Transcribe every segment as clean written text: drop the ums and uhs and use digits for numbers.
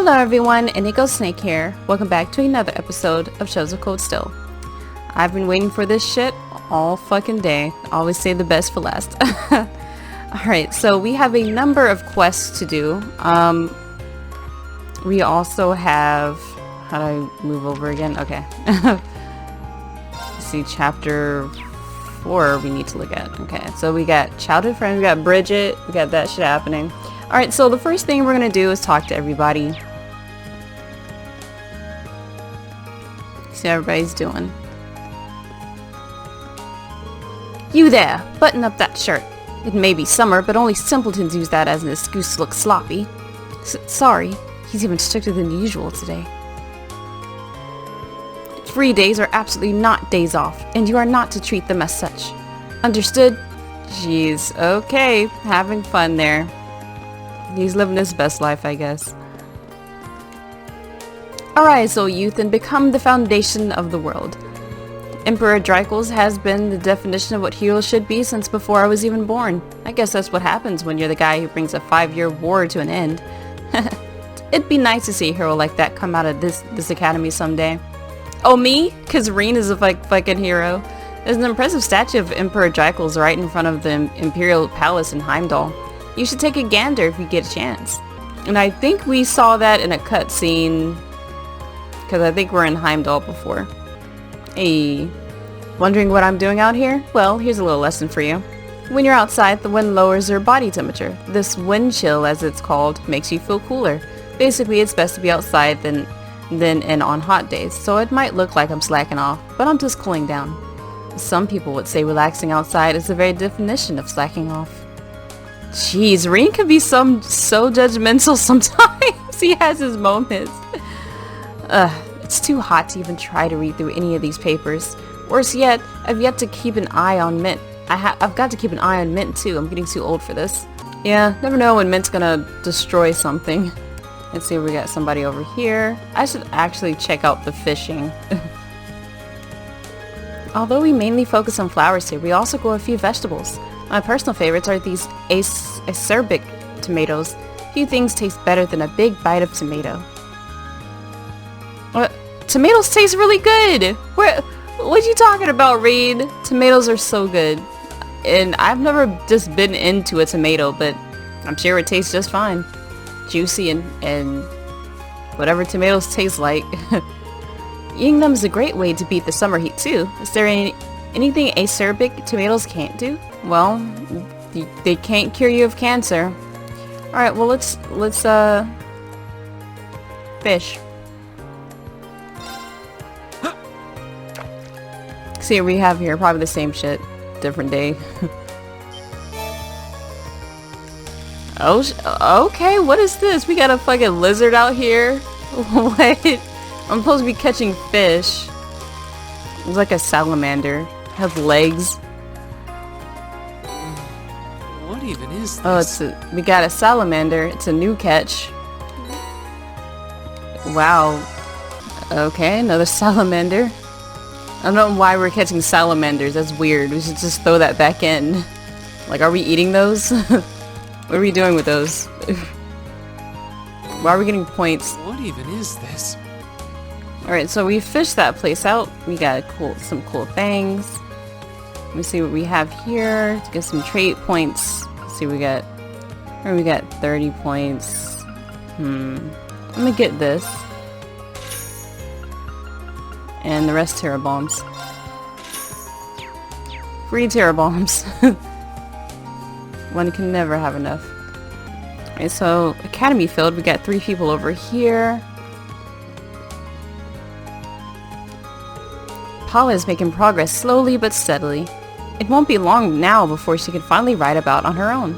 Hello everyone, Inigo Snake here. Welcome back to another episode of Chosen Cold Still. I've been waiting for this shit all fucking day. Always say the best for last. Alright, so we have a number of quests to do. We also have... How do I move over again? Okay. Let's see, chapter 4 we need to look at. Okay, so we got childhood friends, we got Bridget, we got that shit happening. Alright, so the first thing we're gonna do is talk to everybody. See how everybody's doing. You there! Button up that shirt. It may be summer, but only simpletons use that as an excuse to look sloppy. Sorry, he's even stricter than usual today. Free days are absolutely not days off, and you are not to treat them as such. Understood? Jeez, okay, having fun there. He's living his best life, I guess. Arise, O youth, and become the foundation of the world. Emperor Dracos has been the definition of what heroes should be since before I was even born. I guess that's what happens when you're the guy who brings a 5-year war to an end. It'd be nice to see a hero like that come out of this academy someday. Oh, me? Cause Reen is a fucking hero. There's an impressive statue of Emperor Dracos right in front of the Imperial Palace in Heimdall. You should take a gander if you get a chance. And I think we saw that in a cutscene, because I think we're in Heimdall before. Hey, wondering what I'm doing out here? Well, here's a little lesson for you. When you're outside, the wind lowers your body temperature. This wind chill, as it's called, makes you feel cooler. Basically, it's best to be outside than in on hot days, so it might look like I'm slacking off, but I'm just cooling down. Some people would say relaxing outside is the very definition of slacking off. Jeez, Reen can be so judgmental sometimes. He has his moments. It's too hot to even try to read through any of these papers. Worse yet, I've yet to keep an eye on Mint. I've got to keep an eye on Mint too. I'm getting too old for this. Yeah, never know when Mint's gonna destroy something. Let's see, we got somebody over here. I should actually check out the fishing. Although we mainly focus on flowers here, we also grow a few vegetables. My personal favorites are these acerbic tomatoes. Few things taste better than a big bite of tomato. What? Tomatoes taste really good! What you talking about, Reed? Tomatoes are so good. And I've never just been into a tomato, but I'm sure it tastes just fine. Juicy and whatever tomatoes taste like. Eating them is a great way to beat the summer heat too. Is there anything acerbic tomatoes can't do? Well, they can't cure you of cancer. Alright, well let's fish. See what we have here, probably the same shit. Different day. Oh, okay, what is this? We got a fucking lizard out here? What? I'm supposed to be catching fish. It's like a salamander. It has legs. What even is this? Oh, we got a salamander. It's a new catch. Wow. Okay, another salamander. I don't know why we're catching salamanders. That's weird. We should just throw that back in. Like, are we eating those? What are we doing with those? Why are we getting points? What even is this? Alright, so we fished that place out. We got some cool things. Let me see what we have here to get some trait points. Let's see what we got. Here we got 30 points. Let me get this. And the rest Terra Bombs. Free Terra Bombs. One can never have enough. Alright, so Academy Field, we got 3 people over here. Paula is making progress slowly but steadily. It won't be long now before she can finally ride about on her own.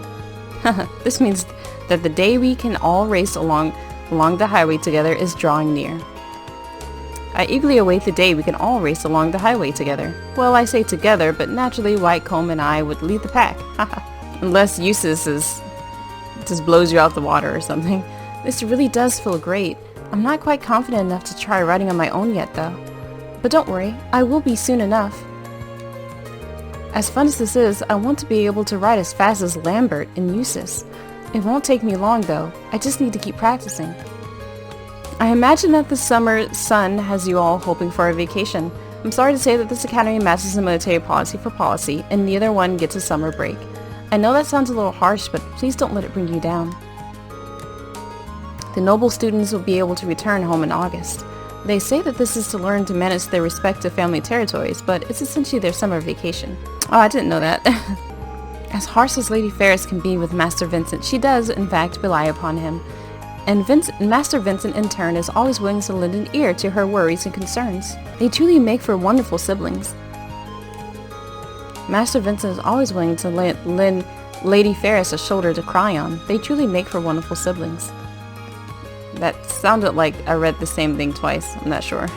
This means that the day we can all race along the highway together is drawing near. I eagerly await the day we can all race along the highway together. Well, I say together, but naturally Whitecomb and I would lead the pack. Unless Eustace just blows you out the water or something. This really does feel great. I'm not quite confident enough to try riding on my own yet, though. But don't worry, I will be soon enough. As fun as this is, I want to be able to ride as fast as Lambert and Eustace. It won't take me long though, I just need to keep practicing. I imagine that the summer sun has you all hoping for a vacation. I'm sorry to say that this academy matches the military policy for policy, and neither one gets a summer break. I know that sounds a little harsh, but please don't let it bring you down. The noble students will be able to return home in August. They say that this is to learn to manage their respective family territories, but it's essentially their summer vacation. Oh, I didn't know that. As harsh as Lady Ferris can be with Master Vincent, she does, in fact, rely upon him. And Master Vincent, in turn, is always willing to lend an ear to her worries and concerns. They truly make for wonderful siblings. Master Vincent is always willing to lend Lady Ferris a shoulder to cry on. They truly make for wonderful siblings. That sounded like I read the same thing twice. I'm not sure.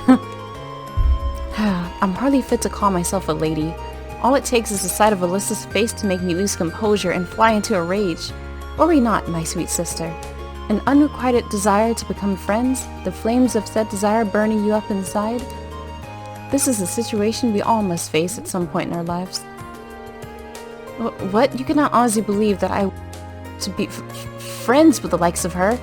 I'm hardly fit to call myself a lady. All it takes is the sight of Alyssa's face to make me lose composure and fly into a rage. Were we not, my sweet sister? An unrequited desire to become friends? The flames of said desire burning you up inside? This is a situation we all must face at some point in our lives. What? You cannot honestly believe that I to be friends with the likes of her?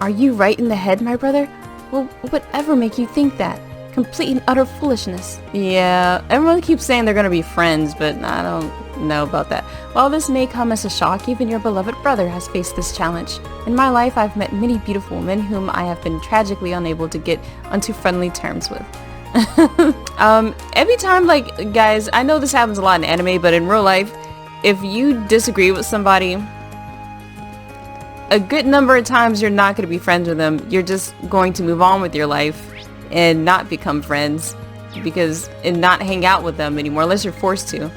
Are you right in the head, my brother? Well, whatever make you think that? Complete and utter foolishness. Yeah, everyone keeps saying they're gonna be friends, but I don't know about that. While this may come as a shock, even your beloved brother has faced this challenge. In my life, I've met many beautiful women whom I have been tragically unable to get onto friendly terms with. Every time, like, guys, I know this happens a lot in anime, but in real life, if you disagree with somebody, a good number of times you're not going to be friends with them. You're just going to move on with your life and not become friends and not hang out with them anymore unless you're forced to.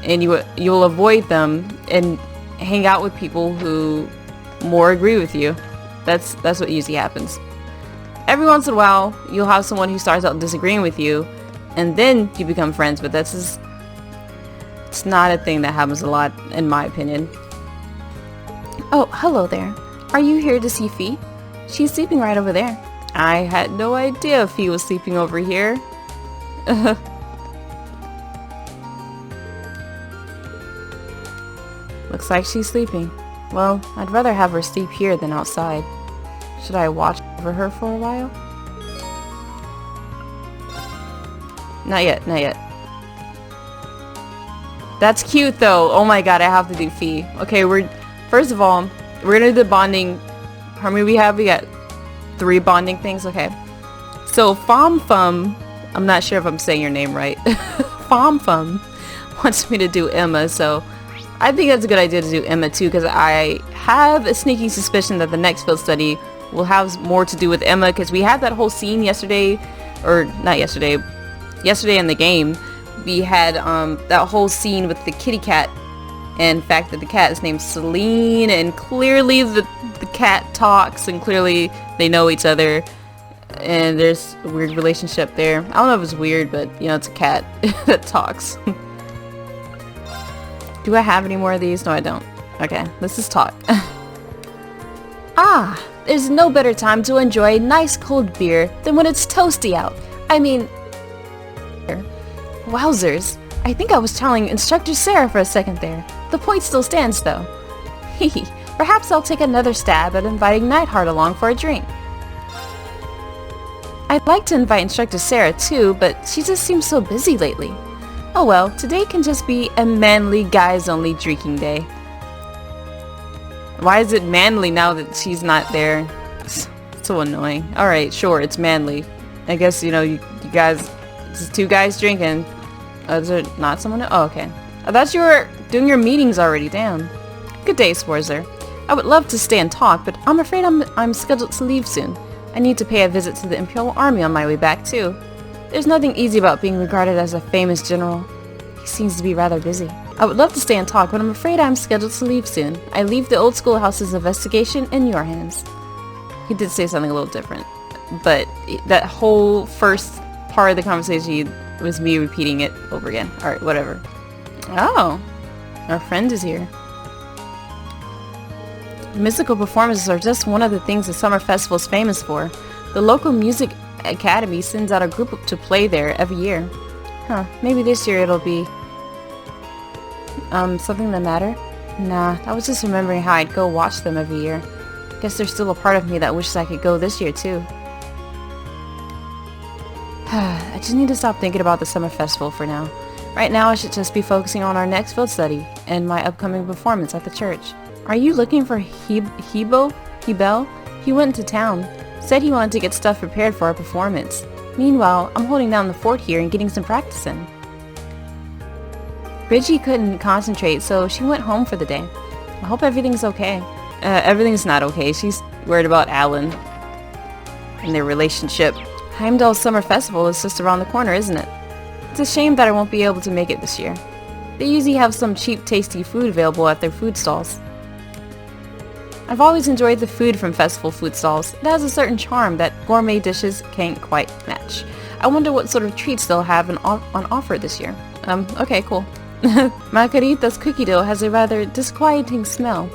And you'll avoid them and hang out with people who more agree with you. That's what usually happens. Every once in a while, you'll have someone who starts out disagreeing with you, and then you become friends, but it's not a thing that happens a lot, in my opinion. Oh, hello there. Are you here to see Fee? She's sleeping right over there. I had no idea Fee was sleeping over here. Looks like she's sleeping. Well, I'd rather have her sleep here than outside. Should I watch over her for a while? Not yet, not yet. That's cute though. Oh my god, I have to do Fee. Okay, first of all, we're gonna do the bonding. How many we got 3 bonding things, okay. So Fum, I'm not sure if I'm saying your name right. Fum wants me to do Emma, so I think that's a good idea to do Emma too, because I have a sneaking suspicion that the next field study will have more to do with Emma, because we had that whole scene yesterday, or not yesterday in the game. We had that whole scene with the kitty cat, and the fact that the cat is named Celine, and clearly the cat talks, and clearly they know each other, and there's a weird relationship there. I don't know if it's weird, but you know, it's a cat that talks. Do I have any more of these? No, I don't. Okay, let's just talk. Ah, there's no better time to enjoy nice cold beer than when it's toasty out. I mean... Wowzers. I think I was telling Instructor Sarah for a second there. The point still stands, though. Hehe. Perhaps I'll take another stab at inviting Nightheart along for a drink. I'd like to invite Instructor Sarah too, but she just seems so busy lately. Oh well, today can just be a manly guys-only drinking day. Why is it manly now that she's not there? It's so annoying. Alright, sure, it's manly. I guess, you know, you guys... It's 2 guys drinking. Is there not someone? Oh, okay. I thought you were doing your meetings already. Damn. Good day, Sforzer. I would love to stay and talk, but I'm afraid I'm scheduled to leave soon. I need to pay a visit to the Imperial Army on my way back, too. There's nothing easy about being regarded as a famous general. He seems to be rather busy. I would love to stay and talk, but I'm afraid I'm scheduled to leave soon. I leave the old schoolhouse's investigation in your hands. He did say something a little different, but that whole first part of the conversation was me repeating it over again. Alright, whatever. Oh, our friend is here. Musical performances are just one of the things the summer festival is famous for. The local music academy sends out a group to play there every year. Huh, maybe this year it'll be... something the matter? Nah, I was just remembering how I'd go watch them every year. Guess there's still a part of me that wishes I could go this year too. I just need to stop thinking about the summer festival for now. Right now I should just be focusing on our next field study and my upcoming performance at the church. Are you looking for Hebel? He went into town. Said he wanted to get stuff prepared for our performance. Meanwhile, I'm holding down the fort here and getting some practice in. Bridgie couldn't concentrate, so she went home for the day. I hope everything's okay. Everything's not okay. She's worried about Alan and their relationship. Heimdall's Summer Festival is just around the corner, isn't it? It's a shame that I won't be able to make it this year. They usually have some cheap, tasty food available at their food stalls. I've always enjoyed the food from festival food stalls. It has a certain charm that gourmet dishes can't quite match. I wonder what sort of treats they'll have on offer this year. Okay, cool. Margarita's cookie dough has a rather disquieting smell.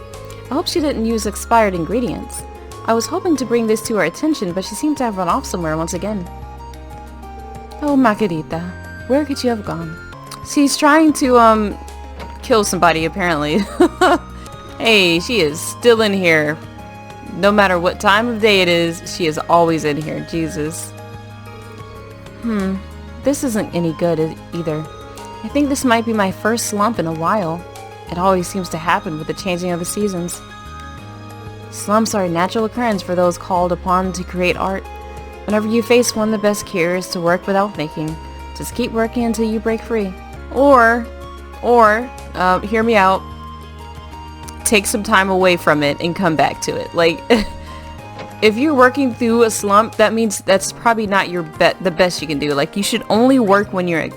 I hope she didn't use expired ingredients. I was hoping to bring this to her attention, but she seemed to have run off somewhere once again. Oh, Margarita, where could you have gone? She's trying to, kill somebody, apparently. Hey, she is still in here. No matter what time of day it is, she is always in here. Jesus. This isn't any good either. I think this might be my first slump in a while. It always seems to happen with the changing of the seasons. Slumps are a natural occurrence for those called upon to create art. Whenever you face one, the best cure is to work without thinking. Just keep working until you break free. Or, hear me out. Take some time away from it and come back to it. Like, if you're working through a slump, that means that's probably not the best you can do. Like, you should only work when you're,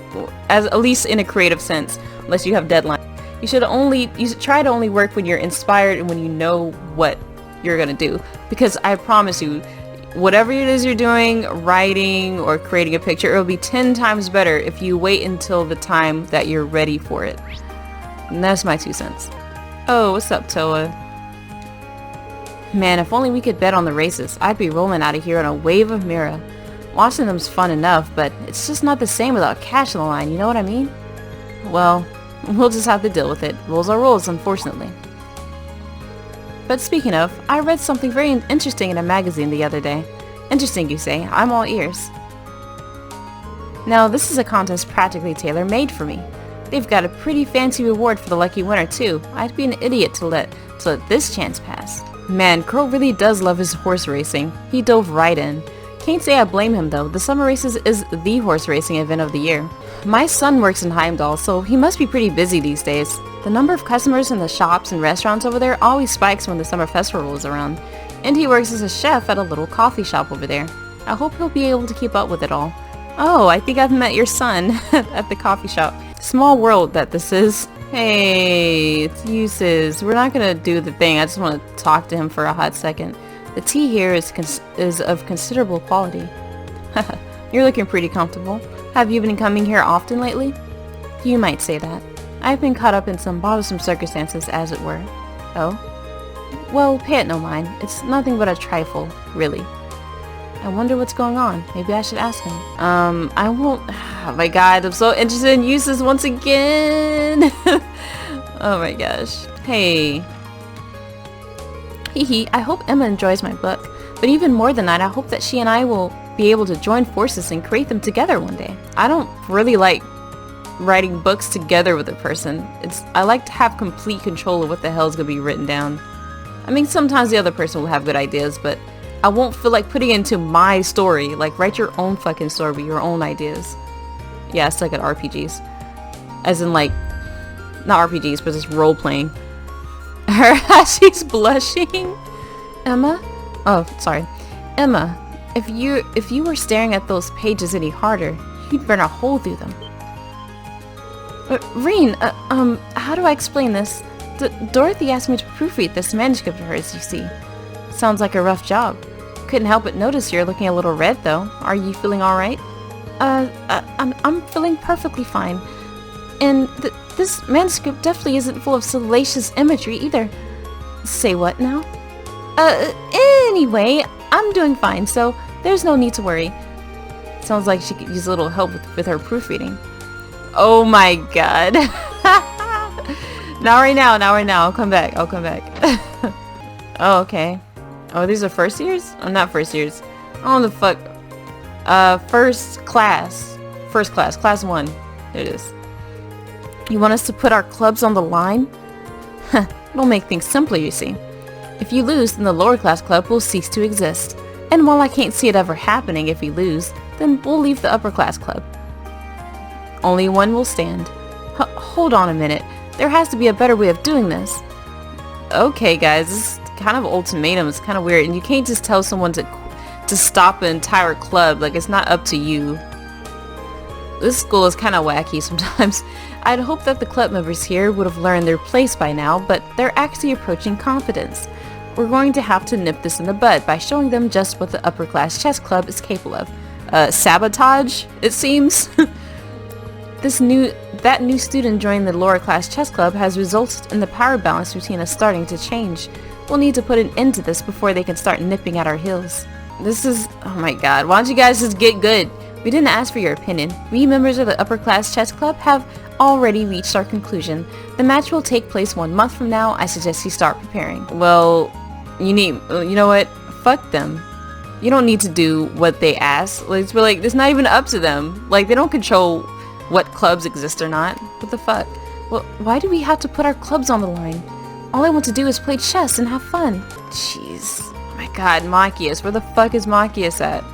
at least in a creative sense, unless you have deadlines. You should try to only work when you're inspired and when you know what you're gonna do. Because I promise you, whatever it is you're doing, writing or creating a picture, it'll be 10 times better if you wait until the time that you're ready for it. And that's my 2 cents. Oh, what's up, Toa? Man, if only we could bet on the races. I'd be rolling out of here on a wave of Mira. Watching them's fun enough, but it's just not the same without cash on the line, you know what I mean? Well, we'll just have to deal with it. Rules are rules, unfortunately. But speaking of, I read something very interesting in a magazine the other day. Interesting, you say? I'm all ears. Now, this is a contest practically tailor-made for me. They've got a pretty fancy reward for the lucky winner, too. I'd be an idiot to let this chance pass. Man, Crow really does love his horse racing. He dove right in. Can't say I blame him, though. The summer races is the horse racing event of the year. My son works in Heimdall, so he must be pretty busy these days. The number of customers in the shops and restaurants over there always spikes when the summer festival is around. And he works as a chef at a little coffee shop over there. I hope he'll be able to keep up with it all. Oh, I think I've met your son at the coffee shop. Small world that this is. Hey, it's Uses. We're not gonna do the thing. I just want to talk to him for a hot second. The tea here is of considerable quality. You're looking pretty comfortable. Have you been coming here often lately? You might say that. I've been caught up in some bothersome circumstances, as it were. Oh? Well, pay it no mind. It's nothing but a trifle, really. I wonder what's going on. Maybe I should ask him. I won't... Oh my god, I'm so interested in Uses once again! Oh my gosh. Hey. Hehe, I hope Emma enjoys my book. But even more than that, I hope that she and I will be able to join forces and create them together one day. I don't really like writing books together with a person. I like to have complete control of what the hell is going to be written down. I mean, sometimes the other person will have good ideas, but I won't feel like putting it into my story. Like, write your own fucking story with your own ideas. Yeah, I suck at RPGs. As in, like, not RPGs, but just role-playing. She's blushing. Emma? Oh, sorry. Emma, if you were staring at those pages any harder, you'd burn a hole through them. Reen, how do I explain this? Dorothy asked me to proofread this manuscript of hers, you see. Sounds like a rough job. Couldn't help but notice you're looking a little red, though. Are you feeling alright? I'm feeling perfectly fine. And this manuscript definitely isn't full of salacious imagery either. Say what now? Anyway, I'm doing fine, so there's no need to worry. Sounds like she could use a little help with her proofreading. Oh my god. Not right now, I'll come back. Oh, okay. Oh, these are first years? Oh, not first years. Oh, the fuck. First class. First class. Class 1. There it is. You want us to put our clubs on the line? It'll make things simpler, you see. If you lose, then the lower class club will cease to exist. And while I can't see it ever happening if we lose, then we'll leave the upper class club. Only one will stand. Hold on a minute. There has to be a better way of doing this. Okay, guys, this is kind of an ultimatum. It's kind of weird, and you can't just tell someone to stop an entire club. Like, it's not up to you. This school is kind of wacky sometimes. I'd hope that the club members here would have learned their place by now, but they're actually approaching competence. We're going to have to nip this in the bud by showing them just what the upper class chess club is capable of. Sabotage, it seems. That new student joining the lower class chess club has resulted in the power balance routine is starting to change. We'll need to put an end to this before they can start nipping at our heels. This is... oh my god, why don't you guys just get good? We didn't ask for your opinion. We members of the upper class chess club have already reached our conclusion. The match will take place 1 month from now. I suggest you start preparing. Well, you know what? Fuck them. You don't need to do what they ask. Like, it's not even up to them. Like, they don't control what clubs exist or not. What the fuck? Well, why do we have to put our clubs on the line? All I want to do is play chess and have fun. Jeez. Oh my god, Machias. Where the fuck is Machias at?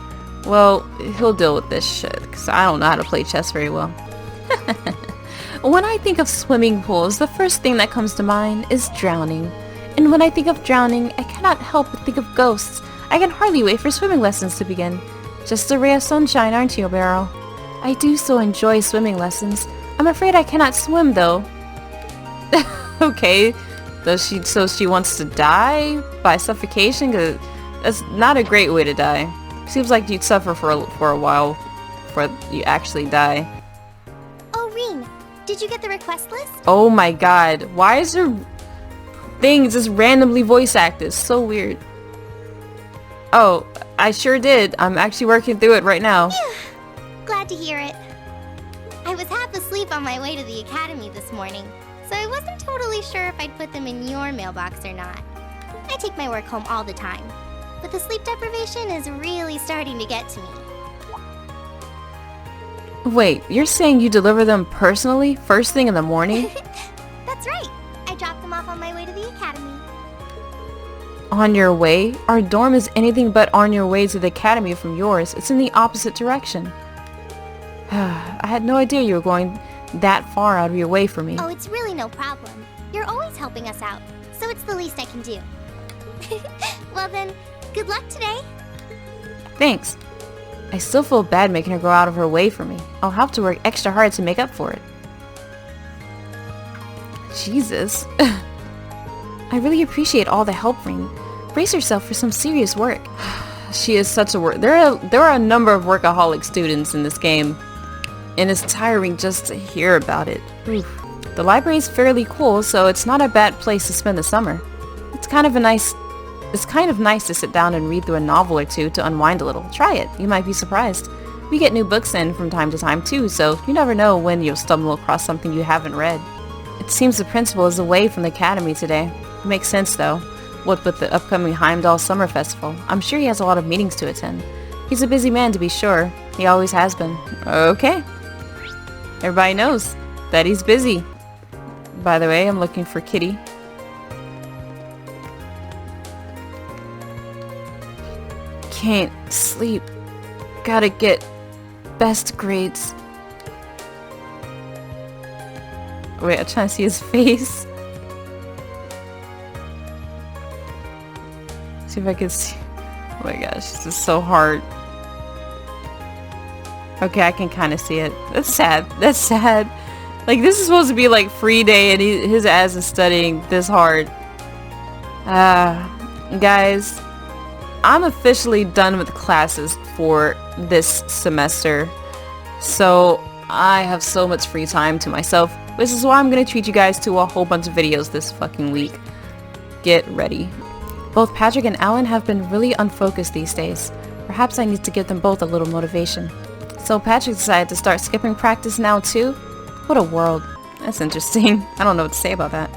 Well, he'll deal with this shit, because I don't know how to play chess very well. When I think of swimming pools, the first thing that comes to mind is drowning. And when I think of drowning, I cannot help but think of ghosts. I can hardly wait for swimming lessons to begin. Just a ray of sunshine, aren't you, Barrow? I do so enjoy swimming lessons. I'm afraid I cannot swim, though. Okay. So she wants to die by suffocation? 'Cause that's not a great way to die. Seems like you'd suffer for a while before you actually die. Oh, Rean, did you get the request list? Oh my god. Why is there things just randomly voice acted? So weird. Oh, I sure did. I'm actually working through it right now. Glad to hear it. I was half asleep on my way to the academy this morning, so I wasn't totally sure if I'd put them in your mailbox or not. I take my work home all the time, but the sleep deprivation is really starting to get to me. Wait, you're saying you deliver them personally, first thing in the morning? That's right. I dropped them off on my way to the academy. On your way? Our dorm is anything but on your way to the academy from yours. It's in the opposite direction. I had no idea you were going that far out of your way for me. Oh, it's really no problem. You're always helping us out, so it's the least I can do. Well then, good luck today. Thanks. I still feel bad making her go out of her way for me. I'll have to work extra hard to make up for it. Jesus. I really appreciate all the help, Rean. Brace yourself for some serious work. She is such a there are a number of workaholic students in this game, and it's tiring just to hear about it. Oof. The library is fairly cool, so it's not a bad place to spend the summer. It's kind of nice to sit down and read through a novel or two to unwind a little. Try it. You might be surprised. We get new books in from time to time too, so you never know when you'll stumble across something you haven't read. It seems the principal is away from the academy today. It makes sense though. What with the upcoming Heimdall Summer Festival, I'm sure he has a lot of meetings to attend. He's a busy man to be sure. He always has been. Okay. Everybody knows that he's busy. By the way, I'm looking for Kitty. Can't sleep. Gotta get best grades. Wait, I'm trying to see his face. See if I can see. Oh my gosh, this is so hard. Okay, I can kind of see it. That's sad. That's sad. Like, this is supposed to be like free day and his ass is studying this hard. Guys, I'm officially done with classes for this semester. So I have so much free time to myself. This is why I'm gonna treat you guys to a whole bunch of videos this fucking week. Get ready. Both Patrick and Alan have been really unfocused these days. Perhaps I need to give them both a little motivation. So Patrick decided to start skipping practice now too? What a world. That's interesting. I don't know what to say about that.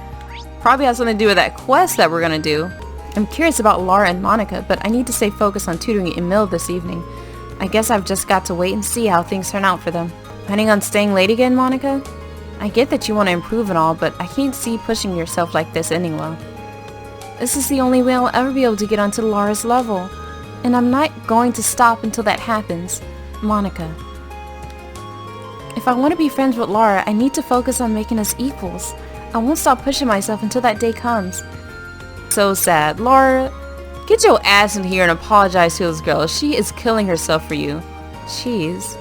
Probably has something to do with that quest that we're gonna do. I'm curious about Laura and Monica, but I need to stay focused on tutoring Emil this evening. I guess I've just got to wait and see how things turn out for them. Planning on staying late again, Monica? I get that you want to improve and all, but I can't see pushing yourself like this ending well. This is the only way I'll ever be able to get onto Laura's level. And I'm not going to stop until that happens. Monica. If I want to be friends with Laura, I need to focus on making us equals. I won't stop pushing myself until that day comes. So sad. Laura, get your ass in here and apologize to this girl. She is killing herself for you. Jeez.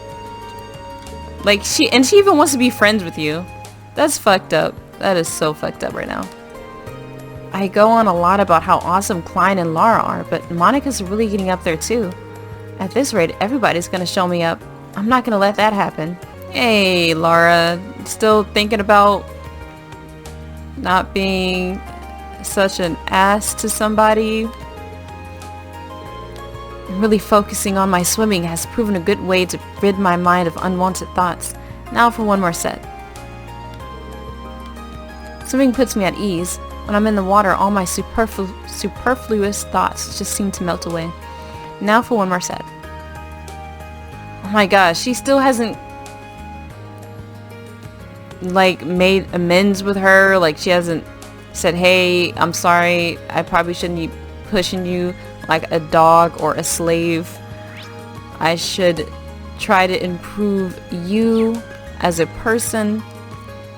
Like, she even wants to be friends with you. That's fucked up. That is so fucked up right now. I go on a lot about how awesome Klein and Laura are, but Monica's really getting up there too. At this rate, everybody's gonna show me up. I'm not gonna let that happen. Hey, Laura. Still thinking about not being such an ass to somebody? Really focusing on my swimming has proven a good way to rid my mind of unwanted thoughts. Now for one more set. Swimming puts me at ease. When I'm in the water, all my superfluous thoughts just seem to melt away. Now for one more set. Oh my gosh, she still hasn't like made amends with her. Like, she hasn't said, hey, I'm sorry, I probably shouldn't be pushing you like a dog or a slave. I should try to improve you as a person.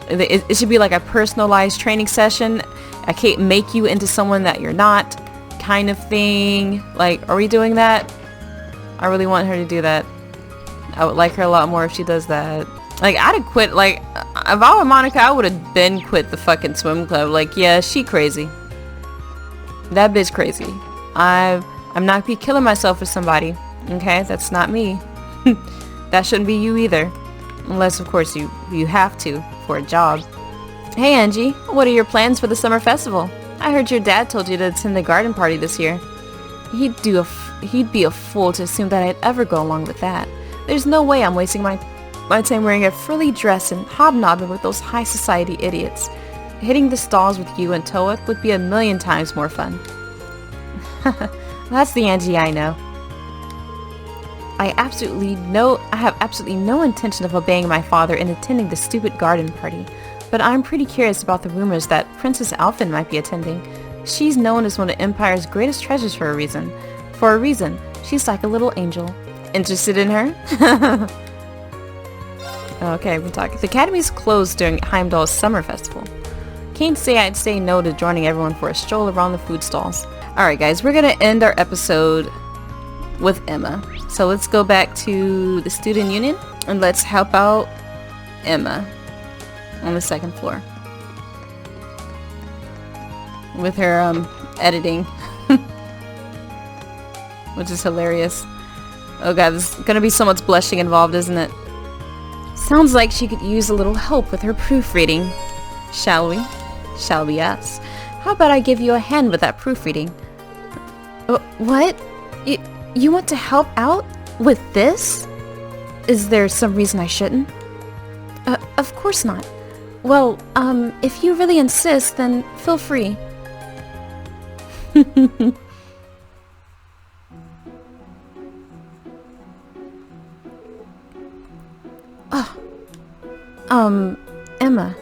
It should be like a personalized training session. I can't make you into someone that you're not, kind of thing. Like, are we doing that? I really want her to do that. I would like her a lot more if she does that. Like, I'd have quit. Like, if I were Monica, I would have been quit the fucking swim club. Like, yeah, she crazy. That bitch crazy. I'm not be killing myself for somebody. Okay, that's not me. That shouldn't be you either. Unless, of course, you have to for a job. Hey, Angie, what are your plans for the summer festival? I heard your dad told you to attend the garden party this year. He'd be a fool to assume that I'd ever go along with that. There's no way I'm wasting my time wearing a frilly dress and hobnobbing with those high society idiots. Hitting the stalls with you and Toic would be 1,000,000 times more fun. That's the Angie I know. I have absolutely no intention of obeying my father and attending the stupid garden party, but I'm pretty curious about the rumors that Princess Alphen might be attending. She's known as one of Empire's greatest treasures for a reason. For a reason, she's like a little angel. Interested in her? Okay, we're talking. The academy's closed during Heimdall's summer festival. Can't say I'd say no to joining everyone for a stroll around the food stalls. Alright guys, we're gonna end our episode with Emma. So let's go back to the student union and let's help out Emma on the second floor with her editing, which is hilarious. Oh god, there's gonna be so much blushing involved, isn't it? Sounds like she could use a little help with her proofreading. Shall we? Shall we ask? How about I give you a hand with that proofreading? What? You want to help out with this? Is there some reason I shouldn't? Of course not. Well, if you really insist, then feel free. Emma.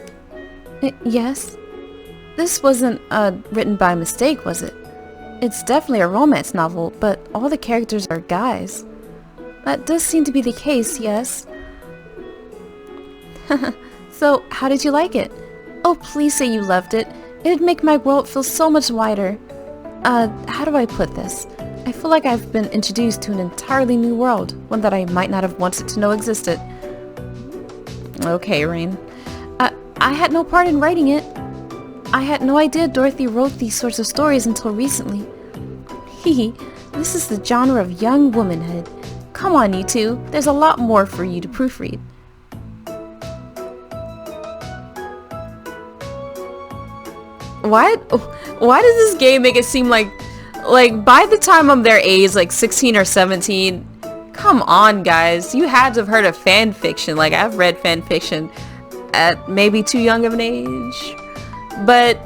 Yes? This wasn't, written by mistake, was it? It's definitely a romance novel, but all the characters are guys. That does seem to be the case, yes? So, how did you like it? Oh, please say you loved it. It'd make my world feel so much wider. How do I put this? I feel like I've been introduced to an entirely new world, one that I might not have wanted to know existed. Okay, Rain. I had no part in writing it. I had no idea Dorothy wrote these sorts of stories until recently. Hehe, this is the genre of young womanhood. Come on, you two. There's a lot more for you to proofread. Why does this game make it seem like by the time I'm their age, like 16 or 17, come on guys, you had to have heard of fan fiction. Like, I've read fan fiction at maybe too young of an age, but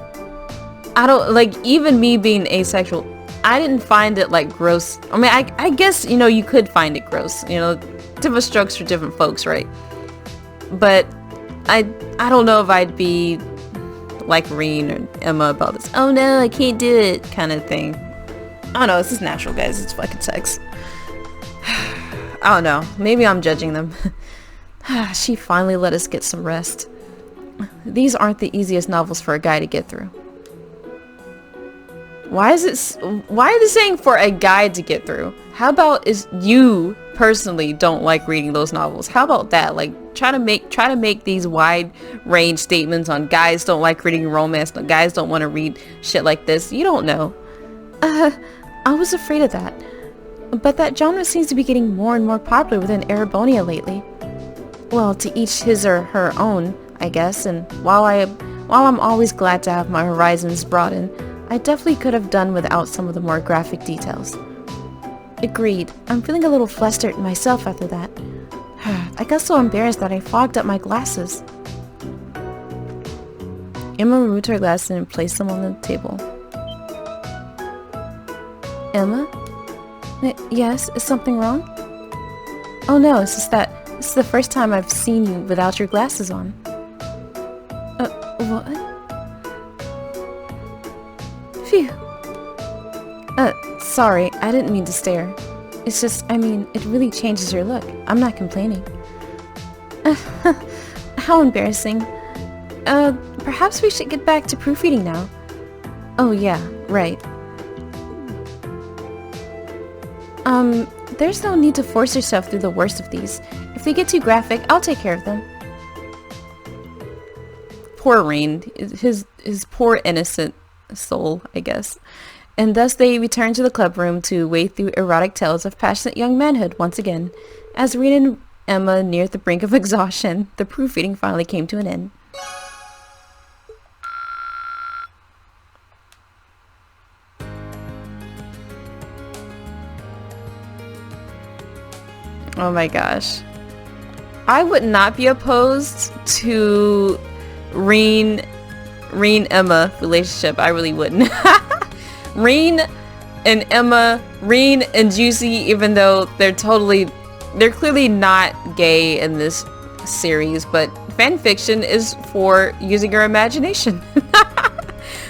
I don't, like, even me being asexual, I didn't find it, like, gross. I mean, I guess, you know, you could find it gross, you know, different strokes for different folks, right? But I don't know if I'd be like Reen or Emma about this, oh no, I can't do it kind of thing. I don't know, this is natural, guys, it's fucking sex. I don't know, maybe I'm judging them. She finally let us get some rest. These aren't the easiest novels for a guy to get through. Why is it saying for a guy to get through? How about is you personally don't like reading those novels? How about that? Like, try to make these wide range statements on guys don't like reading romance, guys don't want to read shit like this. You don't know. I was afraid of that. But that genre seems to be getting more and more popular within Erebonia lately. Well, to each his or her own, I guess, and while I'm always glad to have my horizons broaden, I definitely could have done without some of the more graphic details. Agreed. I'm feeling a little flustered myself after that. I got so embarrassed that I fogged up my glasses. Emma removed her glasses and placed them on the table. Emma? Yes, is something wrong? Oh no, it's just that this is the first time I've seen you without your glasses on. What? Phew. Sorry, I didn't mean to stare. It's just, I mean, it really changes your look. I'm not complaining. How embarrassing. Perhaps we should get back to proofreading now. Oh yeah, right. There's no need to force yourself through the worst of these. If they get too graphic, I'll take care of them. Poor Rain. His poor innocent soul, I guess. And thus they return to the club room to wade through erotic tales of passionate young manhood once again. As Rain and Emma neared the brink of exhaustion, the proofreading finally came to an end. Oh my gosh. I would not be opposed to Rain Emma relationship. I really wouldn't. Rain and Emma, Rain and Juicy, even though they're clearly not gay in this series, but fan fiction is for using your imagination.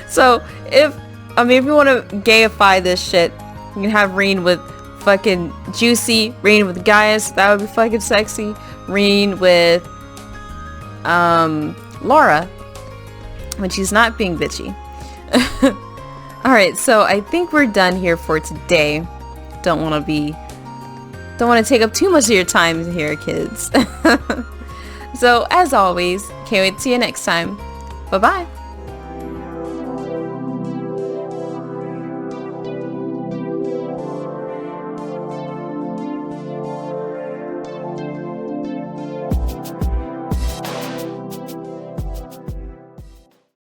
So if you want to gayify this shit, you can have Rain with fucking Juicy, Rain with Gaius, that would be fucking sexy. Rain with Laura, when she's not being bitchy. Alright, so I think we're done here for today. Don't want to take up too much of your time here, kids. So as always, can't wait to see you next time. Bye bye.